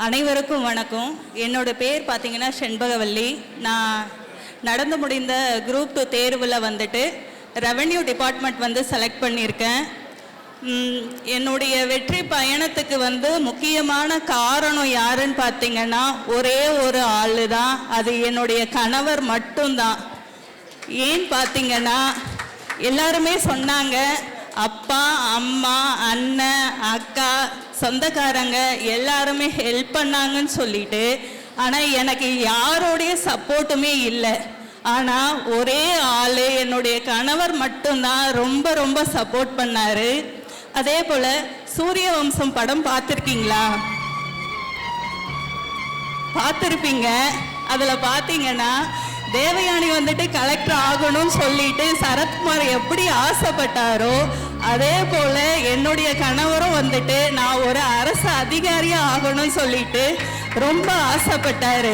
அனைவருக்கும் வணக்கம். என்னோட பேர் பார்த்தீங்கன்னா செண்பகவல்லி. நான் நடந்து முடிந்த குரூப் 2 தேர்வில் வந்துட்டு ரெவென்யூ டிபார்ட்மெண்ட் வந்து செலக்ட் பண்ணியிருக்கேன். என்னுடைய வெற்றி பயணத்துக்கு வந்து முக்கியமான காரணம் யாருன்னு பார்த்தீங்கன்னா ஒரே ஒரு ஆள் தான், அது என்னுடைய கணவர் மட்டும்தான். ஏன்னு பார்த்தீங்கன்னா எல்லாருமே சொன்னாங்க, அப்பா அம்மா அண்ணன் அக்கா சொந்தக்காரங்க எல்லாருமே ஹெல்ப் பண்ணாங்கன்னு சொல்லிட்டு. ஆனால் எனக்கு யாரோடைய சப்போர்ட்டுமே இல்லை. ஆனால் ஒரே ஆள் என்னுடைய கணவர் மட்டும்தான் ரொம்ப ரொம்ப சப்போர்ட் பண்ணார். அதே போல் சூரிய வம்சம் படம் பார்த்துருக்கீங்களா? பார்த்துருப்பீங்க. அதில் பார்த்தீங்கன்னா தேவயானி வந்துட்டு கலெக்டர் ஆகணும்னு சொல்லிட்டு சரத்குமார் எப்படி ஆசைப்பட்டாரோ அதே போல் என்னுடைய கணவரும் வந்துட்டு நான் ஒரு அரசு அதிகாரியாக ஆகணும்னு சொல்லிட்டு ரொம்ப ஆசைப்பட்டார்.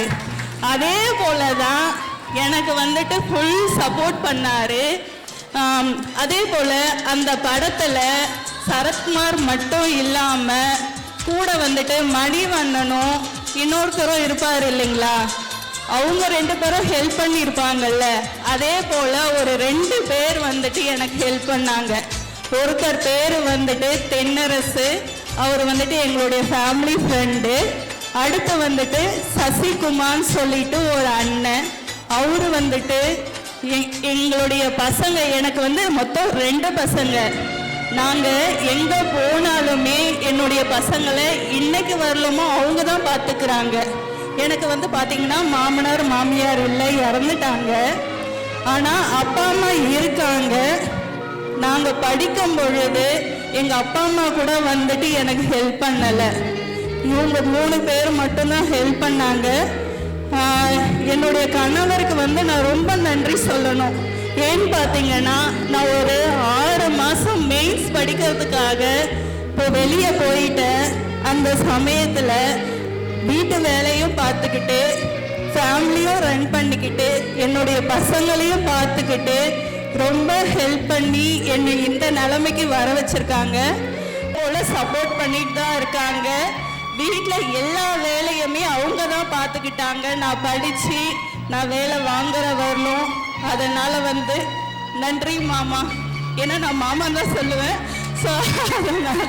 அதே போல தான் எனக்கு வந்துட்டு ஃபுல் சப்போர்ட் பண்ணார். அதே போல் அந்த படத்தில் சரத்குமார் மட்டும் இல்லாமல் கூட வந்துட்டு மணிவண்ணனும் இன்னொருத்தரும் இருப்பார் இல்லைங்களா, அவங்க 2 பேரும் ஹெல்ப் பண்ணியிருப்பாங்கல்ல. அதே போல் ஒரு 2 பேர் வந்துட்டு எனக்கு ஹெல்ப் பண்ணாங்க. ஒருத்தர் பேர் வந்துட்டு தென்னரசு, அவர் வந்துட்டு எங்களுடைய ஃபேமிலி ஃப்ரெண்டு. அடுத்து வந்துட்டு சசிகுமார்னு சொல்லிட்டு ஒரு அண்ணன், அவரு வந்துட்டு எங்களுடைய பசங்க. எனக்கு வந்து மொத்தம் 2 பசங்க. நாங்கள் எங்கே போனாலுமே என்னுடைய பசங்களை இன்னைக்கு வரலுமோ அவங்க தான் பார்த்துக்கிறாங்க. எனக்கு வந்து பார்த்திங்கன்னா மாமனார் மாமியார் இல்லை, இறந்துட்டாங்க. ஆனால் அப்பா அம்மா இருக்காங்க. நாங்கள் படிக்கும் பொழுது எங்கள் அப்பா அம்மா கூட வந்துட்டு எனக்கு ஹெல்ப் பண்ணலை. இவங்க 3 பேர் மட்டும்தான் ஹெல்ப் பண்ணாங்க. என்னுடைய கணவருக்கு வந்து நான் ரொம்ப நன்றி சொல்லணும். ஏன்னு பார்த்தீங்கன்னா நான் ஒரு 6 மாதம் மெயின்ஸ் படிக்கிறதுக்காக இப்போ வெளியே போயிட்டேன். அந்த சமயத்தில் வீட்டு வேலையும் பார்த்துக்கிட்டு ஃபேமிலியும் ரன் பண்ணிக்கிட்டு என்னுடைய பசங்களையும் பார்த்துக்கிட்டு ரொம்ப ஹெல்ப் பண்ணி என்னை இந்த நிலைமைக்கு வர வச்சுருக்காங்க. போல் சப்போர்ட் பண்ணிட்டு தான் இருக்காங்க. வீட்டில் எல்லா வேலையுமே அவங்க தான் பார்த்துக்கிட்டாங்க. நான் படித்து நான் வேலை வாங்குற வரணும். அதனால் வந்து நன்றி மாமா. ஏன்னா நான் மாமா தான் சொல்லுவேன். ஸோ அதனால்